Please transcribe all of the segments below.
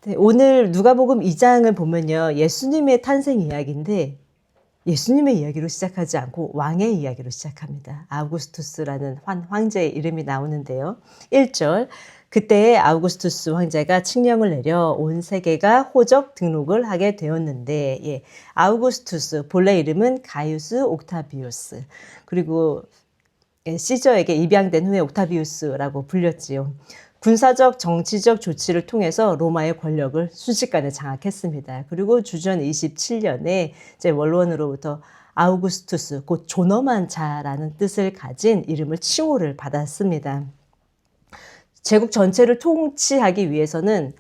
네, 오늘 누가복음 2장을 보면요. 예수님의 탄생 이야기인데 예수님의 이야기로 시작하지 않고 왕의 이야기로 시작합니다. 아우구스투스라는 황제의 이름이 나오는데요. 1절 그때 아우구스투스 황제가 칙령을 내려 온 세계가 호적 등록을 하게 되었는데 아우구스투스 본래 이름은 가이우스 옥타비우스 그리고 시저에게 입양된 후에 옥타비우스라고 불렸지요. 군사적 정치적 조치를 통해서 로마의 권력을 순식간에 장악했습니다. 그리고 주전 27년에 이제 원로원으로부터 아우구스투스 곧 존엄한 자라는 뜻을 가진 이름을 칭호를 받았습니다. 제국 전체를 통치하기 위해서는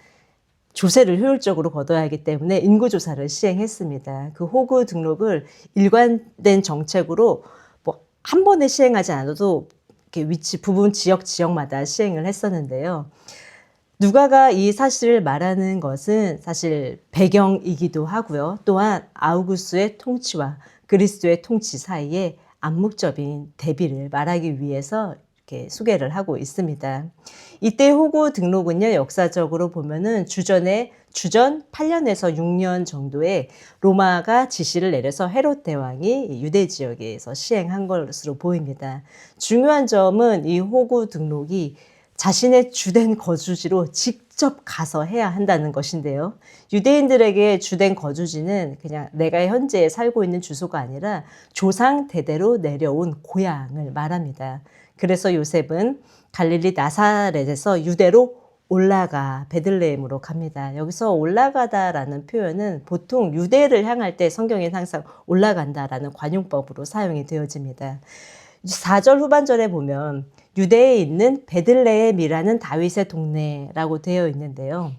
조세를 효율적으로 걷어야 하기 때문에 인구조사를 시행했습니다. 그 호구 등록을 일관된 정책으로 한 번에 시행하지 않아도 이렇게 부분 지역마다 시행을 했었는데요. 누가가 이 사실을 말하는 것은 사실 배경이기도 하고요. 또한 아우구스의 통치와 그리스도의 통치 사이에 암묵적인 대비를 말하기 위해서 이렇게 소개를 하고 있습니다. 이때 호구 등록은요, 역사적으로 보면은 주전 8년에서 6년 정도에 로마가 지시를 내려서 헤롯 대왕이 유대 지역에서 시행한 것으로 보입니다. 중요한 점은 이 호구 등록이 자신의 주된 거주지로 직접 가서 해야 한다는 것인데요. 유대인들에게 주된 거주지는 그냥 내가 현재 살고 있는 주소가 아니라 조상 대대로 내려온 고향을 말합니다. 그래서 요셉은 갈릴리 나사렛에서 유대로 올라가 베들레헴으로 갑니다. 여기서 올라가다라는 표현은 보통 유대를 향할 때 성경에는 항상 올라간다라는 관용법으로 사용이 되어집니다. 4절 후반절에 보면 유대에 있는 베들레헴이라는 다윗의 동네라고 되어 있는데요.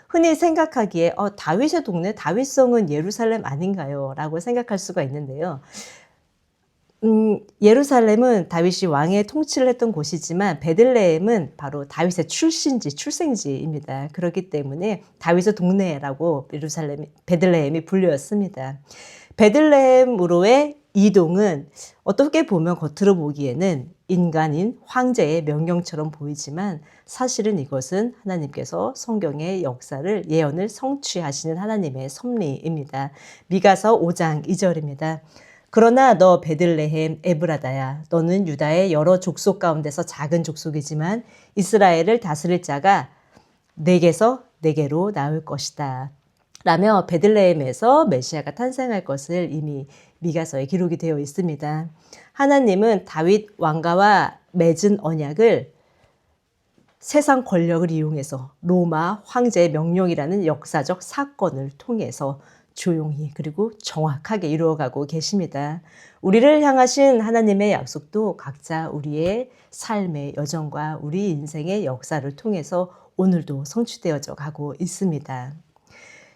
흔히 생각하기에 다윗의 동네, 다윗성은 예루살렘 아닌가요? 라고 생각할 수가 있는데요. 예루살렘은 다윗이 왕의 통치를 했던 곳이지만 베들레헴은 바로 다윗의 출생지입니다. 그렇기 때문에 다윗의 동네라고 베들레헴이 불렸습니다. 베들레헴으로의 이동은 어떻게 보면 겉으로 보기에는 인간인 황제의 명령처럼 보이지만 사실은 이것은 하나님께서 성경의 역사를 예언을 성취하시는 하나님의 섭리입니다. 미가서 5장 2절입니다. 그러나 너 베들레헴 에브라다야 너는 유다의 여러 족속 가운데서 작은 족속이지만 이스라엘을 다스릴 자가 내게서 내게로 나올 것이다. 라며 베들레헴에서 메시아가 탄생할 것을 이미 미가서에 기록이 되어 있습니다. 하나님은 다윗 왕가와 맺은 언약을 세상 권력을 이용해서 로마 황제의 명령이라는 역사적 사건을 통해서 조용히 그리고 정확하게 이루어가고 계십니다. 우리를 향하신 하나님의 약속도 각자 우리의 삶의 여정과 우리 인생의 역사를 통해서 오늘도 성취되어져 가고 있습니다.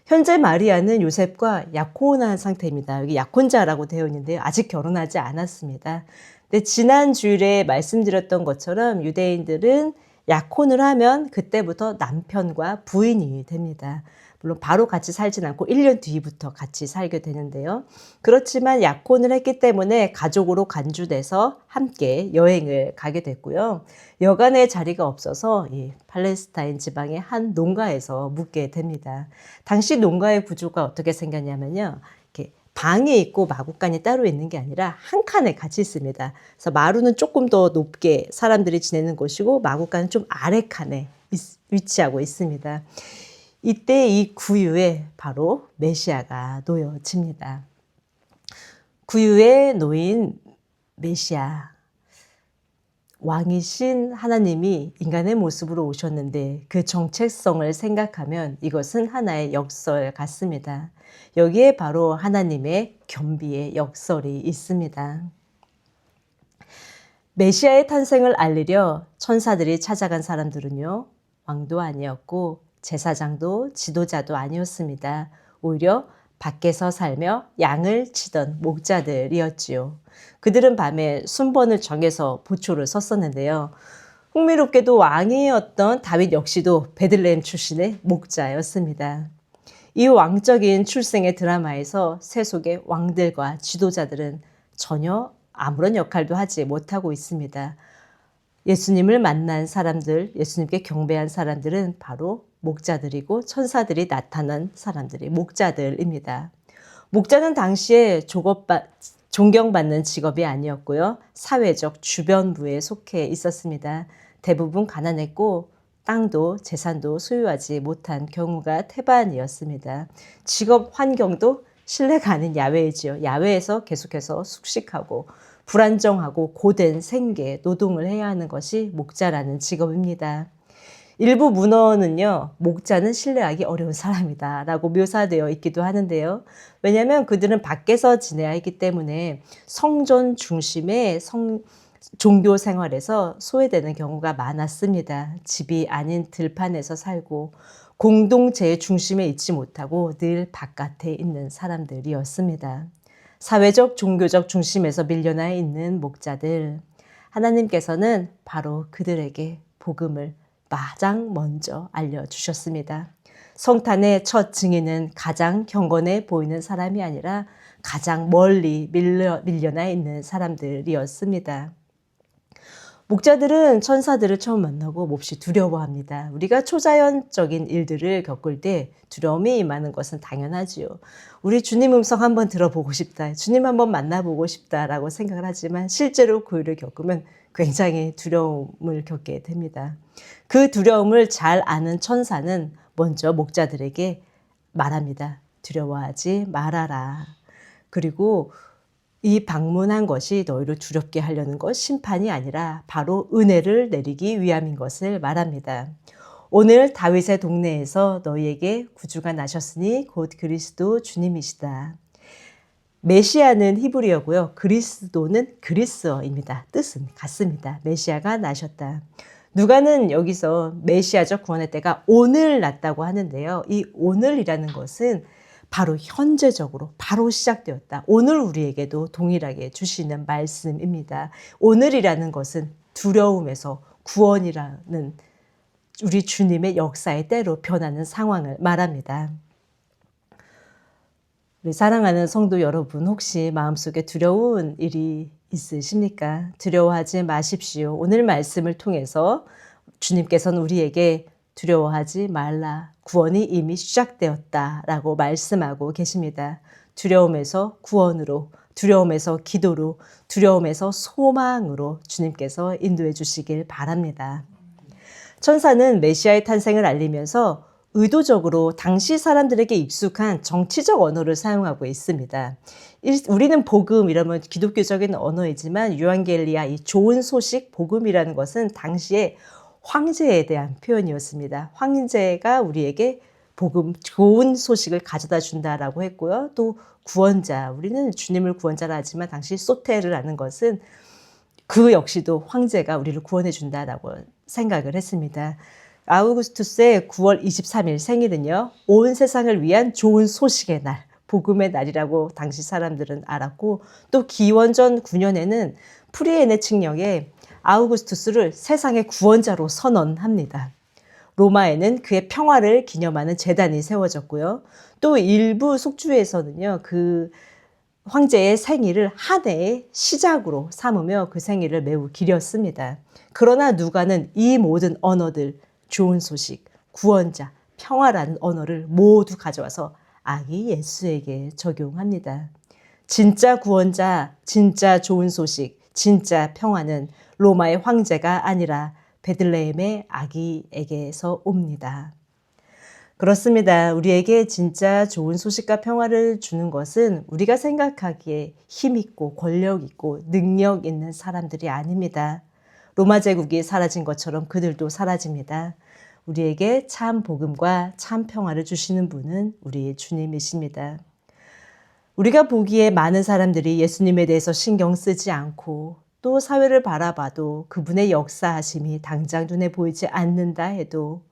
현재 마리아는 요셉과 약혼한 상태입니다. 여기 약혼자라고 되어 있는데요. 아직 결혼하지 않았습니다. 근데 지난 주일에 말씀드렸던 것처럼 유대인들은 약혼을 하면 그때부터 남편과 부인이 됩니다. 물론 바로 같이 살진 않고 1년 뒤부터 같이 살게 되는데요. 그렇지만 약혼을 했기 때문에 가족으로 간주돼서 함께 여행을 가게 됐고요. 여간의 자리가 없어서 이 팔레스타인 지방의 한 농가에서 묵게 됩니다. 당시 농가의 구조가 어떻게 생겼냐면요. 이렇게 방이 있고 마구간이 따로 있는 게 아니라 한 칸에 같이 있습니다. 그래서 마루는 조금 더 높게 사람들이 지내는 곳이고 마구간은 좀 아래 칸에 위치하고 있습니다. 이때 이 구유에 바로 메시아가 놓여집니다. 구유에 놓인 메시아, 왕이신 하나님이 인간의 모습으로 오셨는데 그 정체성을 생각하면 이것은 하나의 역설 같습니다. 여기에 바로 하나님의 겸비의 역설이 있습니다. 메시아의 탄생을 알리려 천사들이 찾아간 사람들은요, 왕도 아니었고 제사장도 지도자도 아니었습니다. 오히려 밖에서 살며 양을 치던 목자들이었지요. 그들은 밤에 순번을 정해서 보초를 섰었는데요. 흥미롭게도 왕이었던 다윗 역시도 베들레헴 출신의 목자였습니다. 이 왕적인 출생의 드라마에서 세속의 왕들과 지도자들은 전혀 아무런 역할도 하지 못하고 있습니다. 예수님을 만난 사람들, 예수님께 경배한 사람들은 바로 목자들이고 천사들이 나타난 사람들이 목자들입니다. 목자는 당시에 존경받는 직업이 아니었고요. 사회적 주변부에 속해 있었습니다. 대부분 가난했고 땅도 재산도 소유하지 못한 경우가 태반이었습니다. 직업 환경도 신뢰가 가는 야외이지요. 야외에서 계속해서 숙식하고 불안정하고 고된 생계, 노동을 해야 하는 것이 목자라는 직업입니다. 일부 문헌은요, 목자는 신뢰하기 어려운 사람이다 라고 묘사되어 있기도 하는데요. 왜냐하면 그들은 밖에서 지내야 했기 때문에 성전 중심의 종교 생활에서 소외되는 경우가 많았습니다. 집이 아닌 들판에서 살고 공동체의 중심에 있지 못하고 늘 바깥에 있는 사람들이었습니다. 사회적, 종교적 중심에서 밀려나 있는 목자들, 하나님께서는 바로 그들에게 복음을 가장 먼저 알려주셨습니다. 성탄의 첫 증인은 가장 경건해 보이는 사람이 아니라 가장 멀리 밀려나 있는 사람들이었습니다. 목자들은 천사들을 처음 만나고 몹시 두려워합니다. 우리가 초자연적인 일들을 겪을 때 두려움이 임하는 것은 당연하지요. 우리 주님 음성 한번 들어보고 싶다, 주님 한번 만나보고 싶다라고 생각을 하지만 실제로 그 일을 겪으면 굉장히 두려움을 겪게 됩니다. 그 두려움을 잘 아는 천사는 먼저 목자들에게 말합니다. 두려워하지 말아라. 그리고 이 방문한 것이 너희를 두렵게 하려는 것, 심판이 아니라 바로 은혜를 내리기 위함인 것을 말합니다. 오늘 다윗의 동네에서 너희에게 구주가 나셨으니 곧 그리스도 주님이시다. 메시아는 히브리어고요. 그리스도는 그리스어입니다. 뜻은 같습니다. 메시아가 나셨다. 누가는 여기서 메시아적 구원의 때가 오늘 났다고 하는데요. 이 오늘이라는 것은 바로 현재적으로 바로 시작되었다. 오늘 우리에게도 동일하게 주시는 말씀입니다. 오늘이라는 것은 두려움에서 구원이라는 우리 주님의 역사의 때로 변하는 상황을 말합니다. 우리 사랑하는 성도 여러분, 혹시 마음속에 두려운 일이 있으십니까? 두려워하지 마십시오. 오늘 말씀을 통해서 주님께서는 우리에게 두려워하지 말라, 구원이 이미 시작되었다라고 말씀하고 계십니다. 두려움에서 구원으로, 두려움에서 기도로, 두려움에서 소망으로 주님께서 인도해 주시길 바랍니다. 천사는 메시아의 탄생을 알리면서 의도적으로 당시 사람들에게 익숙한 정치적 언어를 사용하고 있습니다. 우리는 복음 이러면 기독교적인 언어이지만 유앙겔리아, 이 좋은 소식, 복음이라는 것은 당시에 황제에 대한 표현이었습니다. 황제가 우리에게 복음, 좋은 소식을 가져다 준다라고 했고요. 또 구원자, 우리는 주님을 구원자라 하지만 당시 소테를 하는 것은 그 역시도 황제가 우리를 구원해 준다라고 생각을 했습니다. 아우구스투스의 9월 23일 생일은요, 온 세상을 위한 좋은 소식의 날, 복음의 날이라고 당시 사람들은 알았고, 또 기원전 9년에는 프리에네 칙령에 아우구스투스를 세상의 구원자로 선언합니다. 로마에는 그의 평화를 기념하는 제단이 세워졌고요. 또 일부 속주에서는요, 그 황제의 생일을 한 해의 시작으로 삼으며 그 생일을 매우 기렸습니다. 그러나 누가는 이 모든 언어들, 좋은 소식, 구원자, 평화라는 언어를 모두 가져와서 아기 예수에게 적용합니다. 진짜 구원자, 진짜 좋은 소식, 진짜 평화는 로마의 황제가 아니라 베들레헴의 아기에게서 옵니다. 그렇습니다. 우리에게 진짜 좋은 소식과 평화를 주는 것은 우리가 생각하기에 힘있고 권력있고 능력 있는 사람들이 아닙니다. 로마 제국이 사라진 것처럼 그들도 사라집니다. 우리에게 참 복음과 참 평화를 주시는 분은 우리 주님이십니다. 우리가 보기에 많은 사람들이 예수님에 대해서 신경 쓰지 않고 또 사회를 바라봐도 그분의 역사하심이 당장 눈에 보이지 않는다 해도,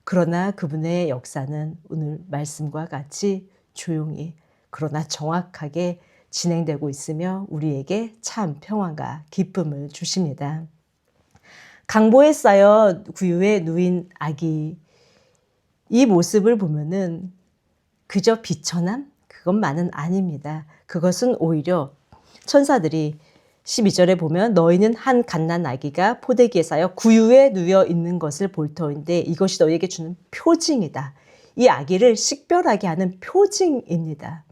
그러나 그분의 역사는 오늘 말씀과 같이 조용히 그러나 정확하게 진행되고 있으며 우리에게 참 평안과 기쁨을 주십니다. 강보에 쌓여 구유에 누인 아기, 이 모습을 보면은 그저 비천함? 그것만은 아닙니다. 그것은 오히려 천사들이 12절에 보면 너희는 한 갓난 아기가 포대기에 쌓여 구유에 누워 있는 것을 볼 터인데 이것이 너희에게 주는 표징이다. 이 아기를 식별하게 하는 표징입니다.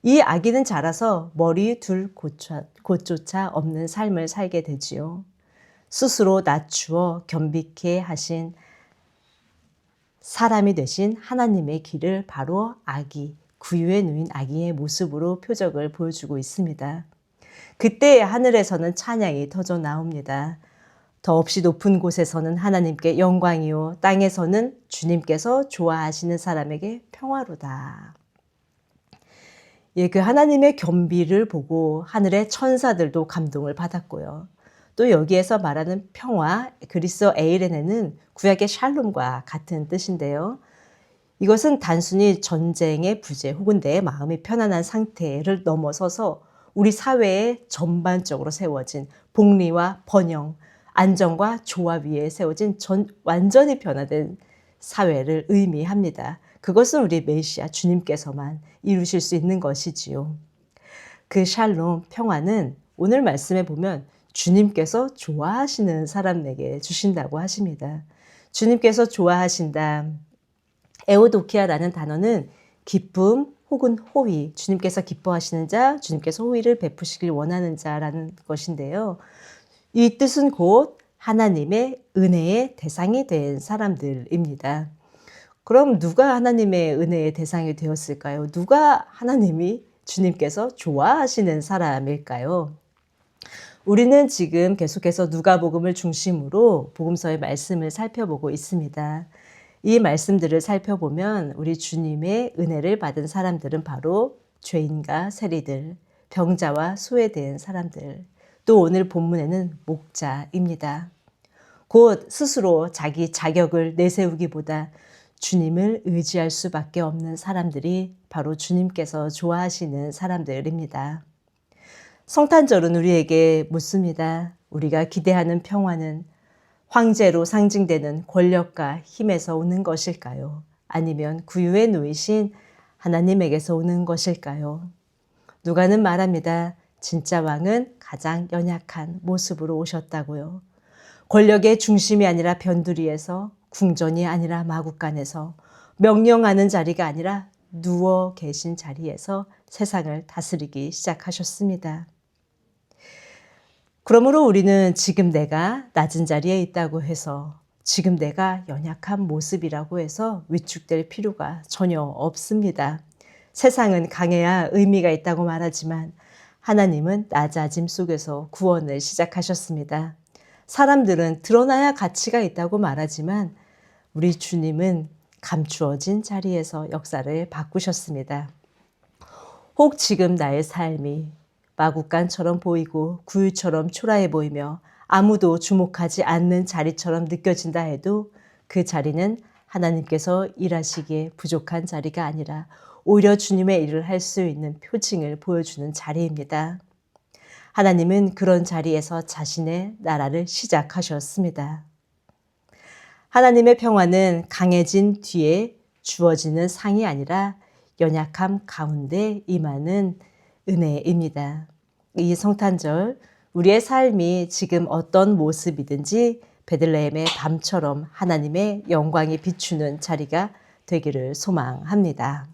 이 아기는 자라서 머리 둘 곳조차 없는 삶을 살게 되지요. 스스로 낮추어 겸비케 하신 사람이 되신 하나님의 길을 바로 아기, 구유에 누인 아기의 모습으로 표적을 보여주고 있습니다. 그때 하늘에서는 찬양이 터져 나옵니다. 더없이 높은 곳에서는 하나님께 영광이요 땅에서는 주님께서 좋아하시는 사람에게 평화로다. 예, 그 하나님의 겸비를 보고 하늘의 천사들도 감동을 받았고요. 또 여기에서 말하는 평화, 그리스어 에이레네는 구약의 샬롬과 같은 뜻인데요. 이것은 단순히 전쟁의 부재 혹은 내 마음이 편안한 상태를 넘어서서 우리 사회에 전반적으로 세워진 복리와 번영, 안정과 조화 위에 세워진 완전히 변화된 사회를 의미합니다. 그것은 우리 메시아 주님께서만 이루실 수 있는 것이지요. 그 샬롬, 평화는 오늘 말씀에 보면 주님께서 좋아하시는 사람에게 주신다고 하십니다. 주님께서 좋아하신다. 에오도키아라는 단어는 기쁨 혹은 호의, 주님께서 기뻐하시는 자, 주님께서 호의를 베푸시길 원하는 자라는 것인데요. 이 뜻은 곧 하나님의 은혜의 대상이 된 사람들입니다. 그럼 누가 하나님의 은혜의 대상이 되었을까요? 누가 하나님이 주님께서 좋아하시는 사람일까요? 우리는 지금 계속해서 누가복음을 중심으로 복음서의 말씀을 살펴보고 있습니다. 이 말씀들을 살펴보면 우리 주님의 은혜를 받은 사람들은 바로 죄인과 세리들, 병자와 소외된 사람들, 또 오늘 본문에는 목자입니다. 곧 스스로 자기 자격을 내세우기보다 주님을 의지할 수밖에 없는 사람들이 바로 주님께서 좋아하시는 사람들입니다. 성탄절은 우리에게 묻습니다. 우리가 기대하는 평화는 황제로 상징되는 권력과 힘에서 오는 것일까요? 아니면 구유에 놓이신 하나님에게서 오는 것일까요? 누가는 말합니다. 진짜 왕은 가장 연약한 모습으로 오셨다고요. 권력의 중심이 아니라 변두리에서, 궁전이 아니라 마구간에서, 명령하는 자리가 아니라 누워 계신 자리에서 세상을 다스리기 시작하셨습니다. 그러므로 우리는 지금 내가 낮은 자리에 있다고 해서, 지금 내가 연약한 모습이라고 해서 위축될 필요가 전혀 없습니다. 세상은 강해야 의미가 있다고 말하지만 하나님은 낮아짐 속에서 구원을 시작하셨습니다. 사람들은 드러나야 가치가 있다고 말하지만 우리 주님은 감추어진 자리에서 역사를 바꾸셨습니다. 혹 지금 나의 삶이 마구간처럼 보이고 구유처럼 초라해 보이며 아무도 주목하지 않는 자리처럼 느껴진다 해도 그 자리는 하나님께서 일하시기에 부족한 자리가 아니라 오히려 주님의 일을 할 수 있는 표징을 보여주는 자리입니다. 하나님은 그런 자리에서 자신의 나라를 시작하셨습니다. 하나님의 평화는 강해진 뒤에 주어지는 상이 아니라 연약함 가운데 임하는 은혜입니다. 이 성탄절, 우리의 삶이 지금 어떤 모습이든지 베들레헴의 밤처럼 하나님의 영광이 비추는 자리가 되기를 소망합니다.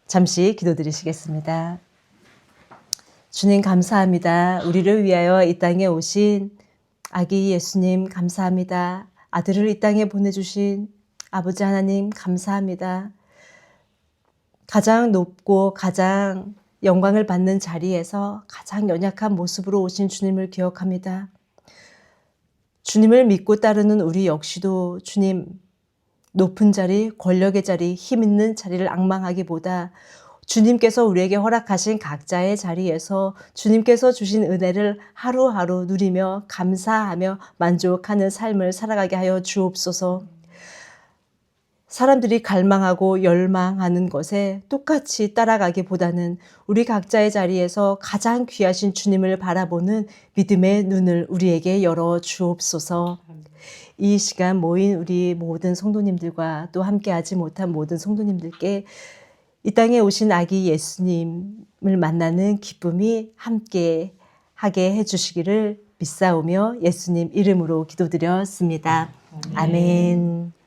잠시 기도드리시겠습니다. 주님 감사합니다. 우리를 위하여 이 땅에 오신 아기 예수님 감사합니다. 아들을 이 땅에 보내주신 아버지 하나님 감사합니다. 가장 높고 가장 영광을 받는 자리에서 가장 연약한 모습으로 오신 주님을 기억합니다. 주님을 믿고 따르는 우리 역시도 주님 높은 자리, 권력의 자리, 힘 있는 자리를 앙망하기보다 주님께서 우리에게 허락하신 각자의 자리에서 주님께서 주신 은혜를 하루하루 누리며 감사하며 만족하는 삶을 살아가게 하여 주옵소서. 사람들이 갈망하고 열망하는 것에 똑같이 따라가기보다는 우리 각자의 자리에서 가장 귀하신 주님을 바라보는 믿음의 눈을 우리에게 열어 주옵소서. 이 시간 모인 우리 모든 성도님들과 또 함께하지 못한 모든 성도님들께 이 땅에 오신 아기 예수님을 만나는 기쁨이 함께 하게 해주시기를 믿사오며 예수님 이름으로 기도드렸습니다. 아멘.